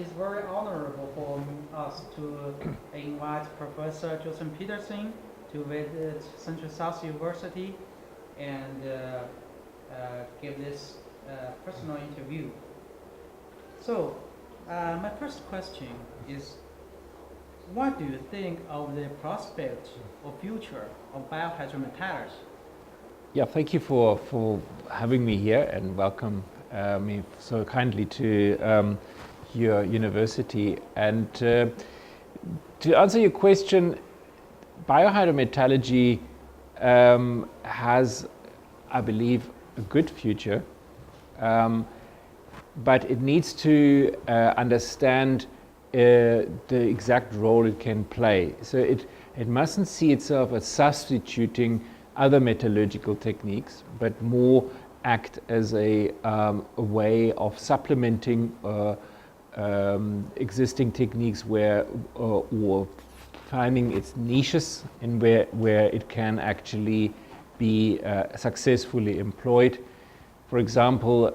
is very honorable for us to invite Professor Jochen Petersen to visit Central South University and give this personal interview. So, my first question is, what do you think of the prospect or future of biohydrometallurgy? Yeah, thank you for having me here and welcome me so kindly to your university. And to answer your question, biohydrometallurgy has, I believe, a good future, but it needs to understand the exact role it can play. So it mustn't see itself as substituting other metallurgical techniques, but more act as a way of supplementing existing techniques or finding its niches and where it can actually be successfully employed. For example,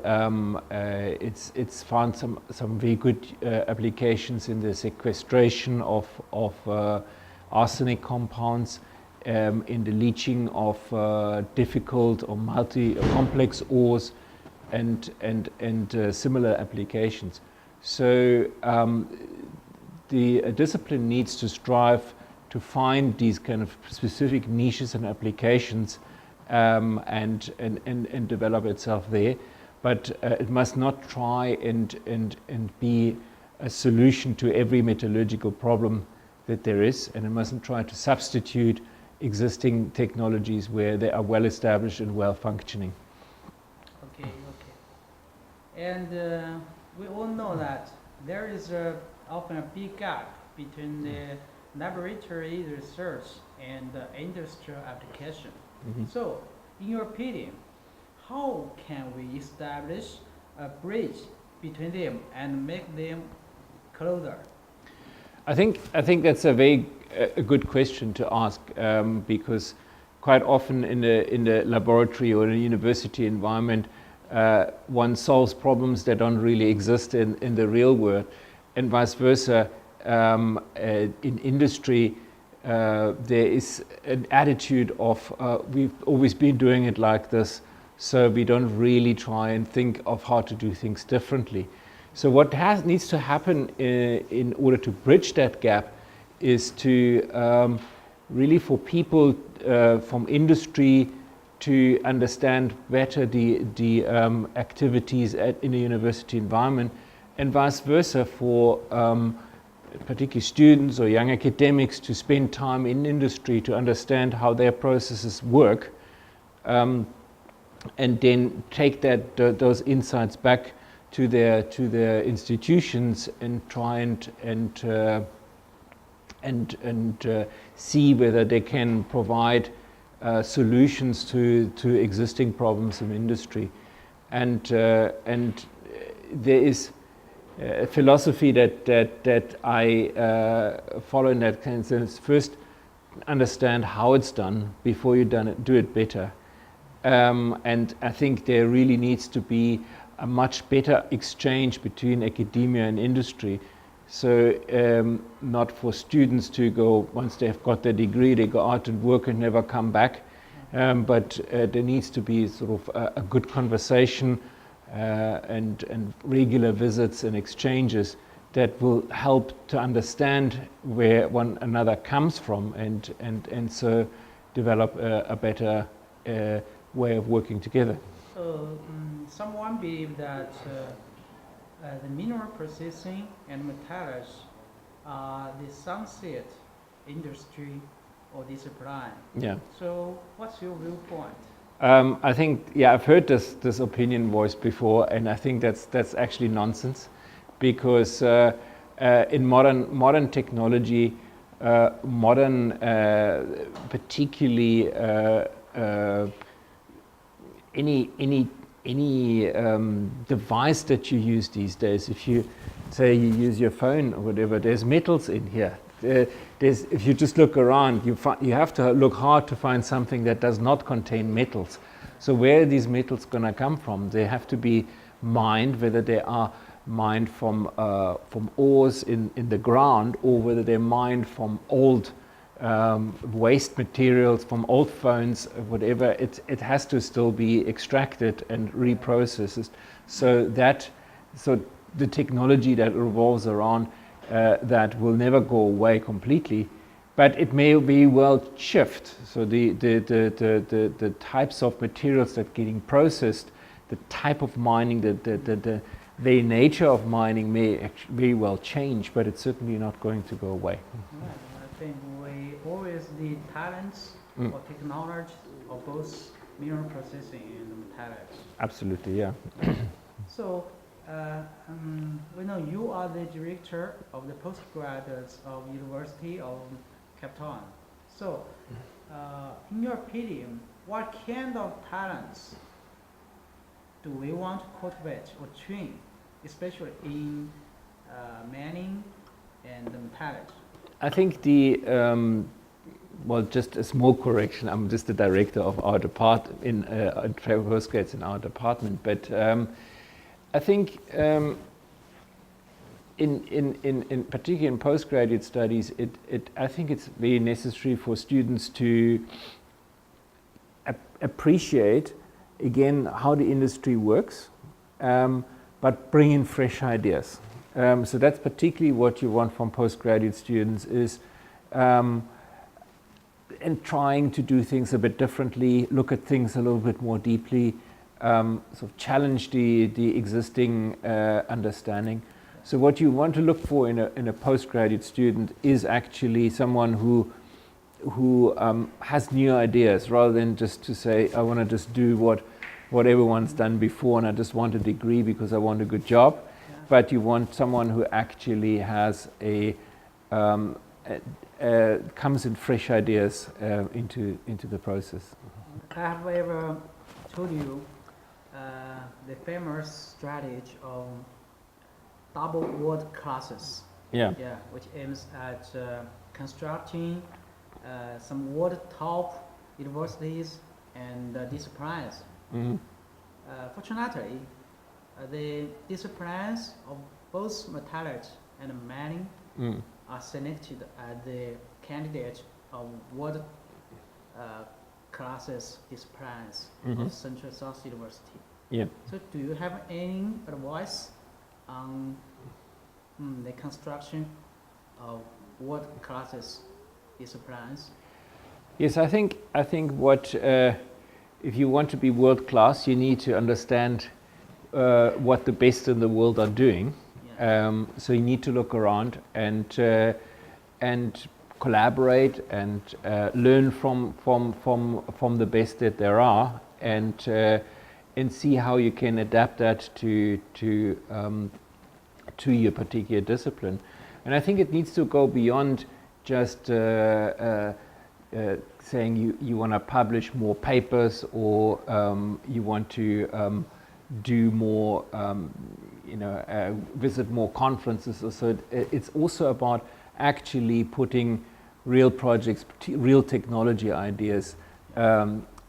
it's found some very good applications in the sequestration of arsenic compounds, in the leaching of difficult or complex ores, and similar applications. So the discipline needs to strive to find these kind of specific niches and applications and develop itself there, but it must not try and be a solution to every metallurgical problem that there is, and it mustn't try to substitute existing technologies where they are well established and well functioning. Okay. And we all know that there is often a big gap between the laboratory research and the industrial application. Mm-hmm. So, in your opinion, how can we establish a bridge between them and make them closer? I think that's a good question to ask, because quite often in the laboratory or in a university environment, one solves problems that don't really exist in the real world, and vice versa. In industry, there is an attitude of we've always been doing it like this, so we don't really try and think of how to do things differently. So what needs to happen in order to bridge that gap is to really for people from industry to understand better the activities in a university environment, and vice versa for particularly students or young academics to spend time in industry to understand how their processes work, and then take those insights back to their institutions and try and see whether they can provide solutions to existing problems in industry. And there is a philosophy that I follow in that kind of sense. First, understand how it's done before you do it better. And I think there really needs to be a much better exchange between academia and industry. So not for students to go, once they've got their degree, they go out and work and never come back. But there needs to be sort of a good conversation and regular visits and exchanges that will help to understand where one another comes from and so develop a better way of working together. So someone believes that the mineral processing and metallurgy are the sunset industry or discipline. Yeah. So what's your viewpoint? I think, yeah, I've heard this opinion voiced before, and I think that's actually nonsense, because in modern technology, particularly any device that you use these days, if you say you use your phone or whatever, there's metals in here. If you just look around, you have to look hard to find something that does not contain metals. So where are these metals going to come from? They have to be mined, whether they are mined from ores in the ground, or whether they're mined from old waste materials, from old phones, whatever, it has to still be extracted and reprocessed. So the technology that revolves around that will never go away completely, but it may be well shift. So the types of materials that are getting processed, the type of mining, the very nature of mining may very well change, but it's certainly not going to go away. Right. I think we always need talents or technology of both mineral processing and metallurgy. Absolutely, yeah. So, we know you are the director of the postgraduates of University of Cape Town. So, in your opinion, what kind of talents do we want to cultivate or train, especially in mining and metallurgy? I think well, just a small correction. I'm just the director of our department in postgrads in our department, but I think in particularly in postgraduate studies, I think it's very necessary for students to appreciate again how the industry works, but bring in fresh ideas. So that's particularly what you want from postgraduate students is and trying to do things a bit differently, look at things a little bit more deeply, sort of challenge the existing understanding. So what you want to look for in a postgraduate student is actually someone who has new ideas, rather than just to say, I want to just do what everyone's done before and I just want a degree because I want a good job. Yeah. But you want someone who actually has comes in fresh ideas into the process. Have I ever told you the famous strategy of double world classes? Yeah. Yeah, which aims at constructing some world top universities and disciplines. Mm-hmm. Fortunately, the disciplines of both metallurgy and mining are selected as the candidate of world classes disciplines of Central South University. Yeah. So do you have any advice on the construction of world classes disciplines? Yes, I think what if you want to be world class, you need to understand what the best in the world are doing. Yeah. So you need to look around and collaborate and learn from the best that there are, and see how you can adapt that to your particular discipline. And I think it needs to go beyond just saying you want to publish more papers, or you want to do more, visit more conferences. So it's also about actually putting real projects, real technology ideas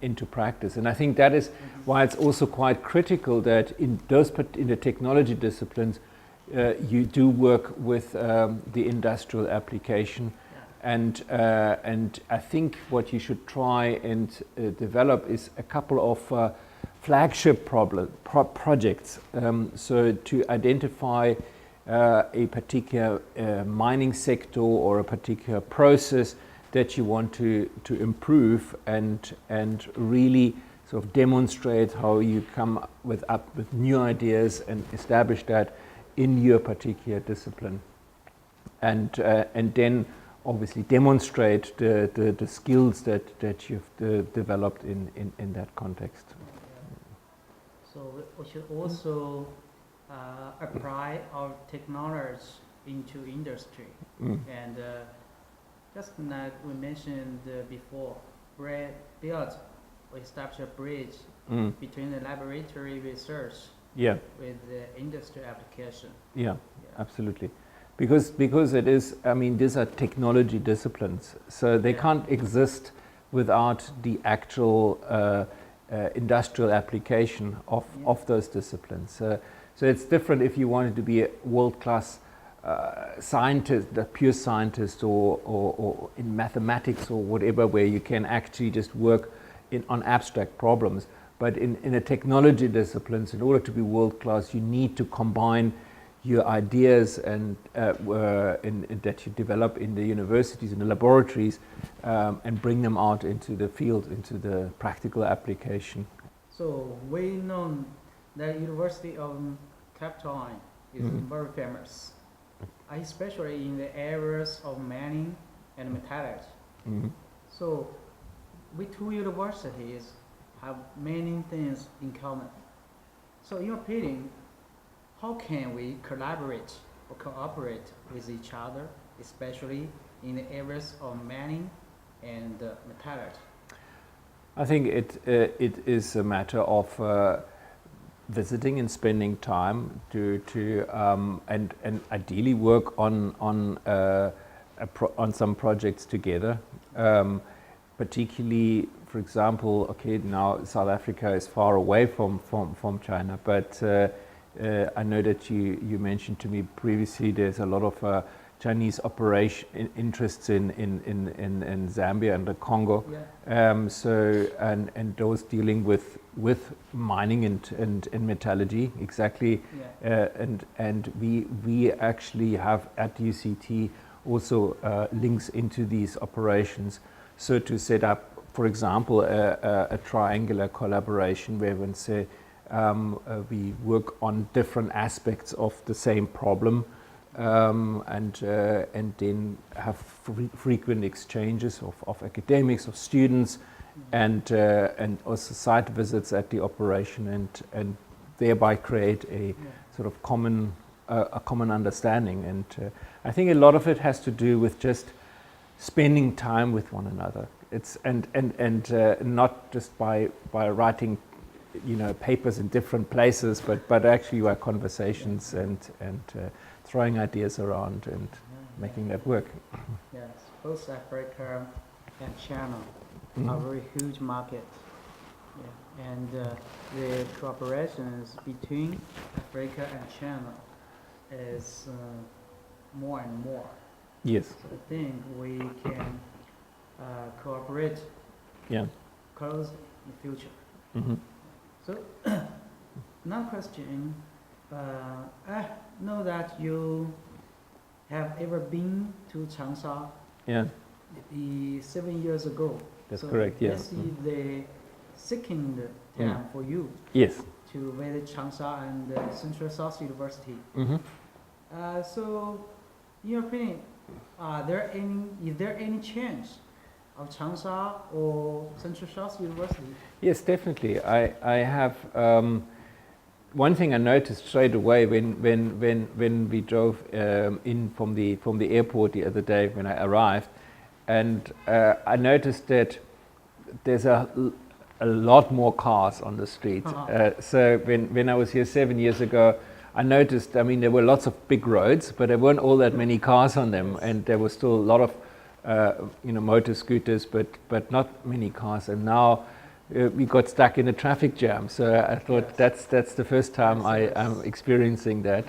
into practice. And I think that is why it's also quite critical that in the technology disciplines, you do work with the industrial application. And I think what you should try and develop is a couple of flagship projects. So to identify a particular mining sector or a particular process that you want to improve, and really sort of demonstrate how you come up with new ideas and establish that in your particular discipline, and then obviously demonstrate the skills that you've developed in that context. So we should also apply our technology into industry. And just like we mentioned before, we established a bridge between the laboratory research with the industry application. Yeah, absolutely. Because it is, I mean, these are technology disciplines, so they can't exist without the actual industrial application of those disciplines. So it's different if you wanted to be a world-class scientist, a pure scientist, or in mathematics or whatever, where you can actually just work on abstract problems. But in a technology disciplines, in order to be world-class, you need to combine your ideas and that you develop in the universities, in the laboratories, and bring them out into the field, into the practical application. So we know that University of Cape Town is very famous, especially in the areas of mining and metallurgy. So we two universities have many things in common. So in your opinion, how can we collaborate or cooperate with each other, especially in the areas of mining and metallurgy? I think it is a matter of visiting and spending time and ideally work on some projects together. Particularly, for example, okay, now South Africa is far away from China, but I know that you mentioned to me previously there's a lot of Chinese operation interests in Zambia and the Congo. Yeah. So those dealing with mining and metallurgy, exactly. Yeah. And we actually have at UCT also links into these operations. So to set up, for example, a triangular collaboration where we say we work on different aspects of the same problem, and then have frequent exchanges of academics, of students, and also site visits at the operation, and thereby create a sort of common understanding. And I think a lot of it has to do with just spending time with one another. It's and not just by writing, papers in different places, but actually by conversations and throwing ideas around and making that work. Yes, both Africa and China are very huge market. Yeah. And the cooperations between Africa and China is more and more. Yes. So I think we can cooperate close in the future. So another question, I know that you have ever been to Changsha 7 years ago. That's correct, yes. This is the second time for you to visit Changsha and Central South University. So in your opinion, is there any change of Changsha or Central South University? Yes, definitely. I have one thing I noticed straight away when we drove in from the airport the other day when I arrived, and I noticed that there's a lot more cars on the street. So when I was here 7 years ago, I noticed, there were lots of big roads, but there weren't all that many cars on them, and there was still a lot of motor scooters, but not many cars. And now we got stuck in a traffic jam. So I thought that's the first time I'm experiencing that.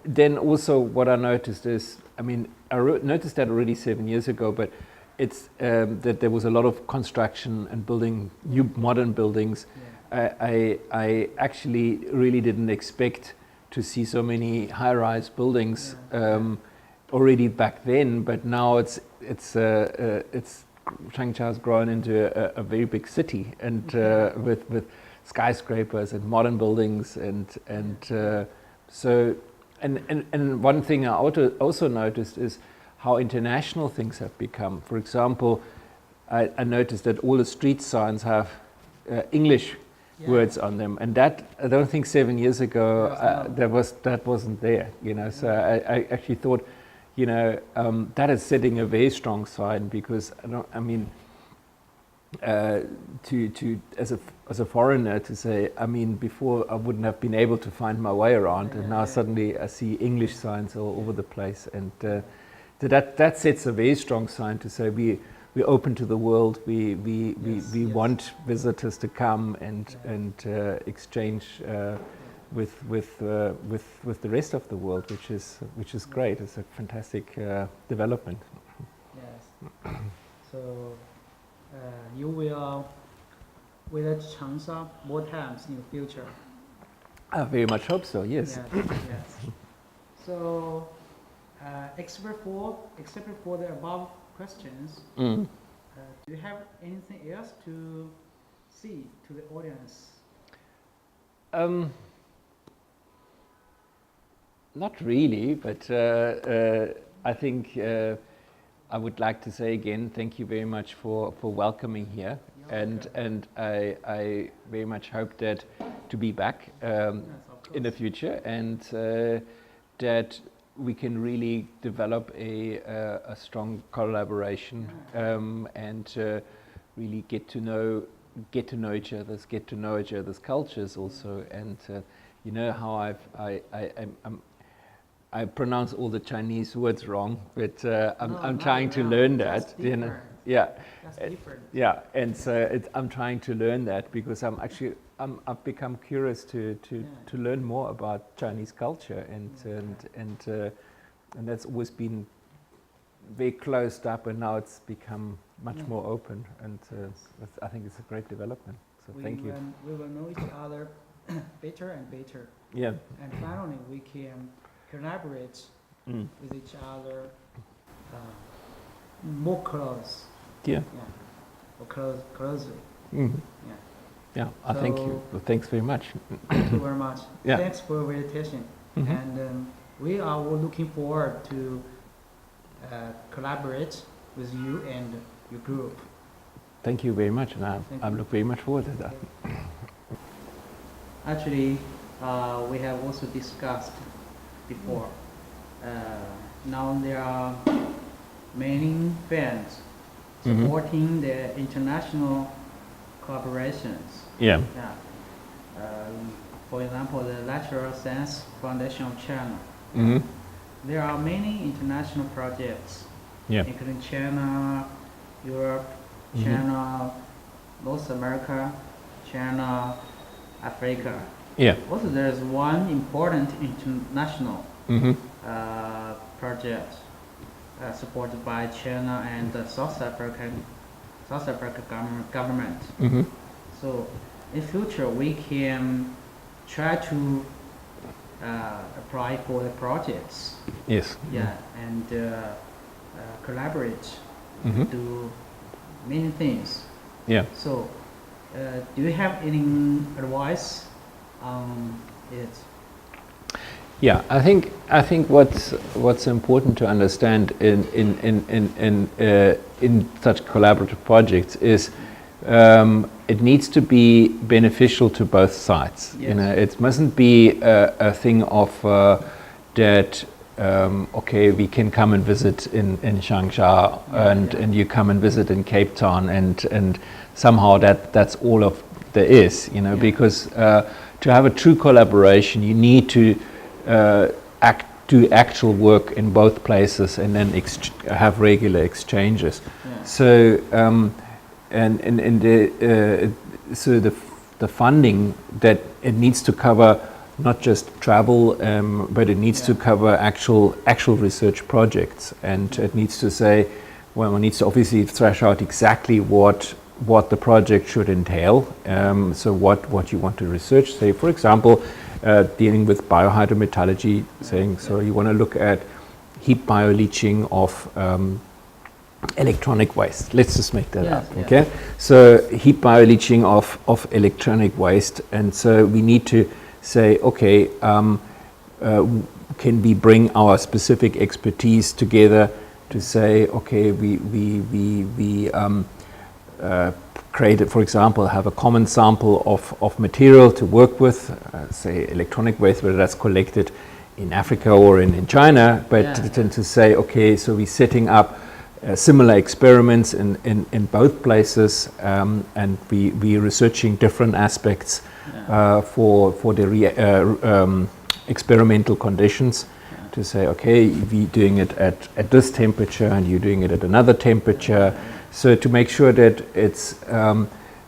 Then also what I noticed is, I noticed that already 7 years ago, but it's that there was a lot of construction and building new modern buildings. I actually really didn't expect to see so many high-rise buildings already back then, but now it's Changsha's grown into a very big city, and with skyscrapers and modern buildings, and one thing I also noticed is how international things have become. For example, I noticed that all the street signs have English words on them, and that I don't think 7 years ago that wasn't there. So I actually thought, that is setting a very strong sign, because as a foreigner to say, before I wouldn't have been able to find my way around, and now suddenly I see English signs all over the place, and that sets a very strong sign to say we're we're open to the world. We Yes. want visitors to come and exchange with the rest of the world, which is great. It's a fantastic development. Yes. So you will visit Changsha more times in the future. I very much hope so. Yes. Yes. So except for the above questions, Mm. do you have anything else to see to the audience? Not really, but I think I would like to say again, thank you very much for welcoming here, and I very much hope that to be back Yes, of in the course. future, and that we can really develop a strong collaboration and really get to know each other's cultures also, and you know how I pronounce all the Chinese words wrong, but I'm trying to learn that. That's different. Yeah. That's different. Yeah, and so I'm trying to learn that because I've become curious to learn more about Chinese culture, and that's always been very closed up, and now it's become much more open, and I think it's a great development. So thank you. We will know each other better and better. Yeah. And finally, we can collaborate with each other more close. Yeah. More closely. Mm. Yeah. Yeah. I thank you. Well, thanks very much. Thank you very much. Yeah. Thanks for your invitation. Mhm. And we are all looking forward to collaborate with you and your group. Thank you very much, and Thank I you. look very much forward to that. Actually, we have also discussed before. Now there are many fans supporting the international collaborations. Yeah. Yeah. For example, the Natural Science Foundation of China. Mm-hmm. There are many international projects, Yeah. including China, Europe, Mhm. China, North America, China, Africa. Yeah. Also, there's one important international Mm-hmm. project supported by China and the South Africa government. Mm-hmm. So, in future, we can try to apply for the projects. Yes. Yeah, and collaborate, Mm-hmm. do many things. Yeah. So, do you have any advice on it? Yeah, I think what's important to understand in such collaborative projects is it needs to be beneficial to both sides. Yes. You know, it mustn't be a thing of that. Okay, we can come and visit in Changsha, and you come and visit in Cape Town, and somehow that's all of there is. You know, because to have a true collaboration, you need to do actual work in both places, and then have regular exchanges. Yeah. So so the funding that it needs to cover not just travel, but it needs to cover actual research projects, and it needs to say, well, it needs to obviously thresh out exactly what the project should entail. So what you want to research. Say, for example, dealing with biohydrometallurgy, saying so you want to look at heat bioleaching of electronic waste. Let's just make that up, okay? So heat bioleaching of electronic waste, and so we need to say, okay, can we bring our specific expertise together to say, okay, we create, for example, have a common sample of material to work with, say electronic waste, whether that's collected in Africa or in China, but to say, okay, so we're setting up similar experiments in both places, and we're researching different aspects for the experimental conditions, to say, okay, we're doing it at this temperature and you're doing it at another temperature. So to make sure that it's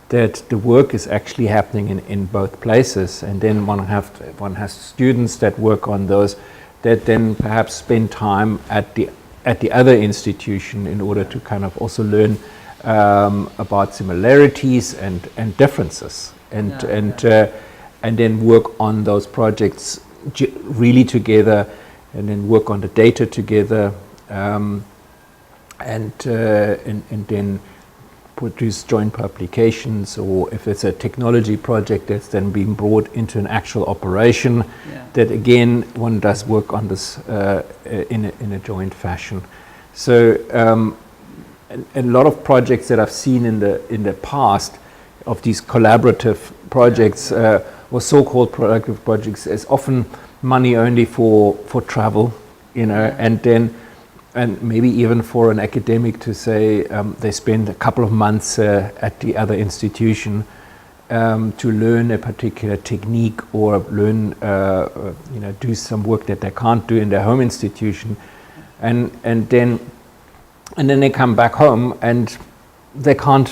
that the work is actually happening in both places, and then one has students that work on those that then perhaps spend time at the other institution in order to kind of also learn about similarities and differences, and then work on those projects really together, and then work on the data together, and then produce joint publications, or if it's a technology project that's then being brought into an actual operation, that again one does work on this in a joint fashion. So a lot of projects that I've seen in the past of these collaborative projects or so-called collaborative projects is often money only for travel, you know, and maybe even for an academic to say they spend a couple of months at the other institution to learn a particular technique, or learn, do some work that they can't do in their home institution, and then they come back home and they can't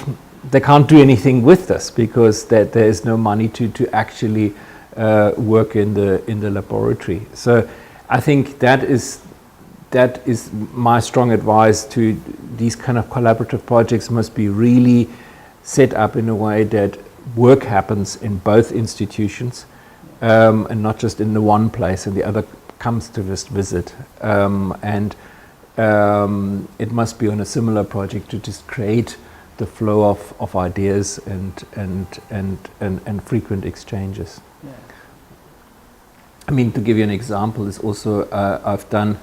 do anything with this, because there is no money to actually work in the laboratory. So I think that is my strong advice to these kind of collaborative projects. Must be really set up in a way that work happens in both institutions, and not just in the one place and the other comes to just visit. It must be on a similar project to just create the flow of ideas and frequent exchanges. Yeah. I mean, to give you an example, is also I've done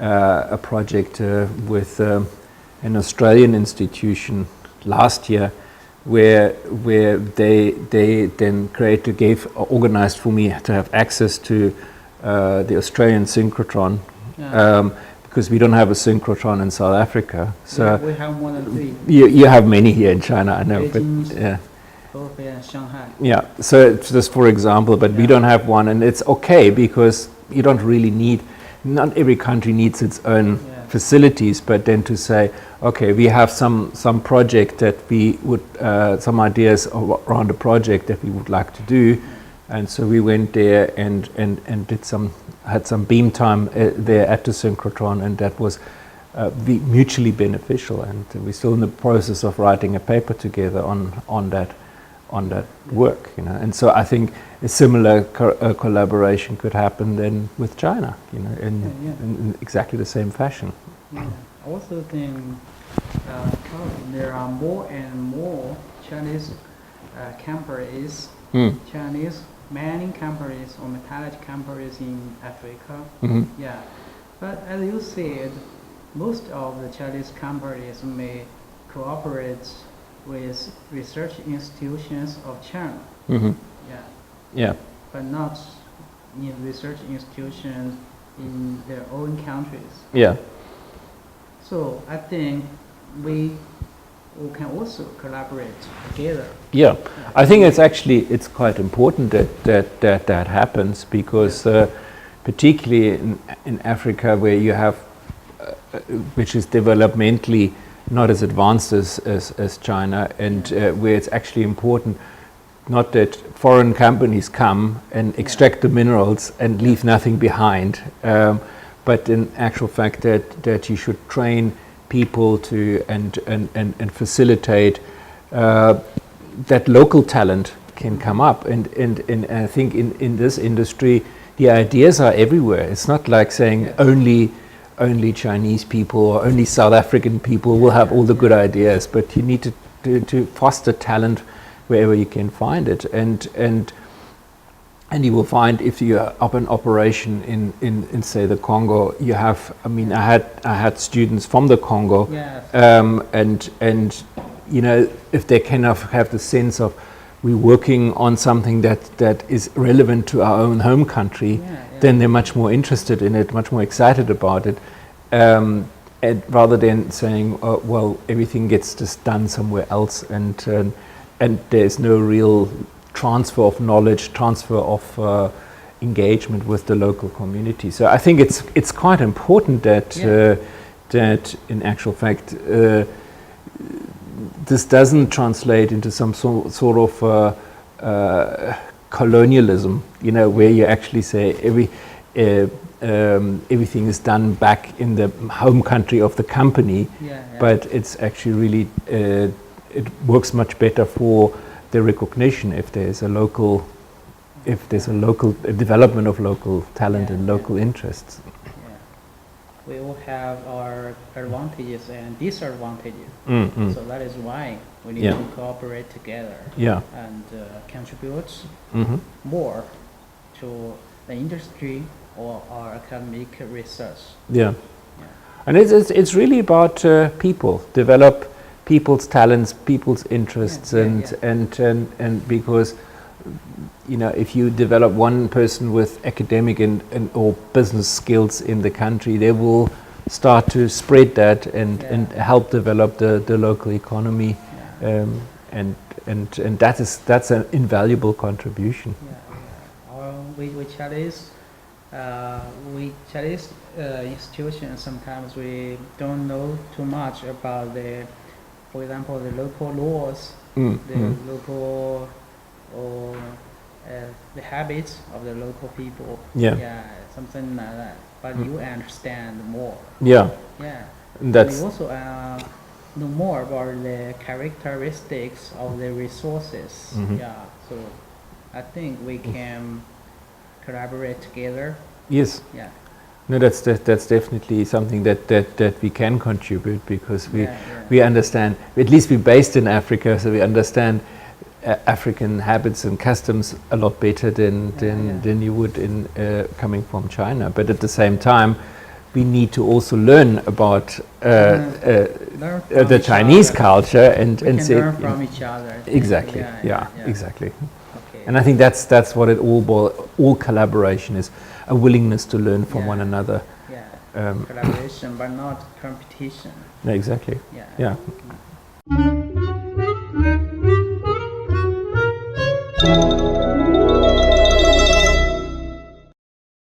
a project with an Australian institution last year, where they then organized for me to have access to the Australian synchrotron, because we don't have a synchrotron in South Africa. So we have more than 3. You have many here in China, I know, Beijing, but yeah. and Shanghai. Yeah, so it's just for example, but we don't have one, and it's okay, because you don't really need, not every country needs its own facilities, but then to say, okay, we have some project that we would, some ideas around a project that we would like to do, and so we went there and had some beam time there at the synchrotron, and that was mutually beneficial, and we're still in the process of writing a paper together on that work, you know. And so I think a similar collaboration could happen then with China, you know, in exactly the same fashion. Yeah. I also think there are more and more Chinese companies, Chinese mining companies or metallurgy companies in Africa. Mm-hmm. Yeah, but as you said, most of the Chinese companies may cooperate with research institutions of China. Mm-hmm. Yeah. But not in research institutions in their own countries. Yeah. So I think we can also collaborate together. Yeah, I think it's quite important that happens, because particularly in Africa, where you have which is developmentally not as advanced as China, and where it's actually important not that foreign companies come and extract the minerals and leave nothing behind, but in actual fact that you should train people to and facilitate that local talent can come up, and I think in this industry the ideas are everywhere. It's not like saying only Chinese people or only South African people will have all the good ideas, but you need to foster talent wherever you can find it, and you will find, if you are up an operation in say the Congo, you have, I mean, I had students from the Congo, and you know, if they kind of have the sense of we're working on something that is relevant to our own home country, then they're much more interested in it, much more excited about it, and rather than saying, oh, well, everything gets just done somewhere else, and there's no real transfer of knowledge, transfer of engagement with the local community. So I think it's quite important that in actual fact this doesn't translate into some sort of colonialism, you know, where you actually say everything is done back in the home country of the company, but it's actually really, it works much better for the recognition if there's a local, development of local talent and local interests. We all have our advantages and disadvantages, so that is why we need to cooperate together and contribute more to the industry or our academic research. And it's really about people, develop people's talents, people's interests, and because, you know, if you develop one person with academic and or business skills in the country, they will start to spread that and help develop the local economy, and that's an invaluable contribution. We challenge institutions. Sometimes we don't know too much about for example, the local laws, local or the habits of the local people. Something like that. But you understand more. And you also know more about the characteristics of the resources. So I think we can collaborate together. No, that's definitely something that we can contribute, because we understand, at least we're based in Africa, so we understand African habits and customs a lot better than you would in coming from China. But at the same time, we need to also learn about the Chinese culture and see learn from each other. Exactly. Exactly. And I think that's what it all collaboration is, a willingness to learn from one another. Collaboration, but not competition. Exactly.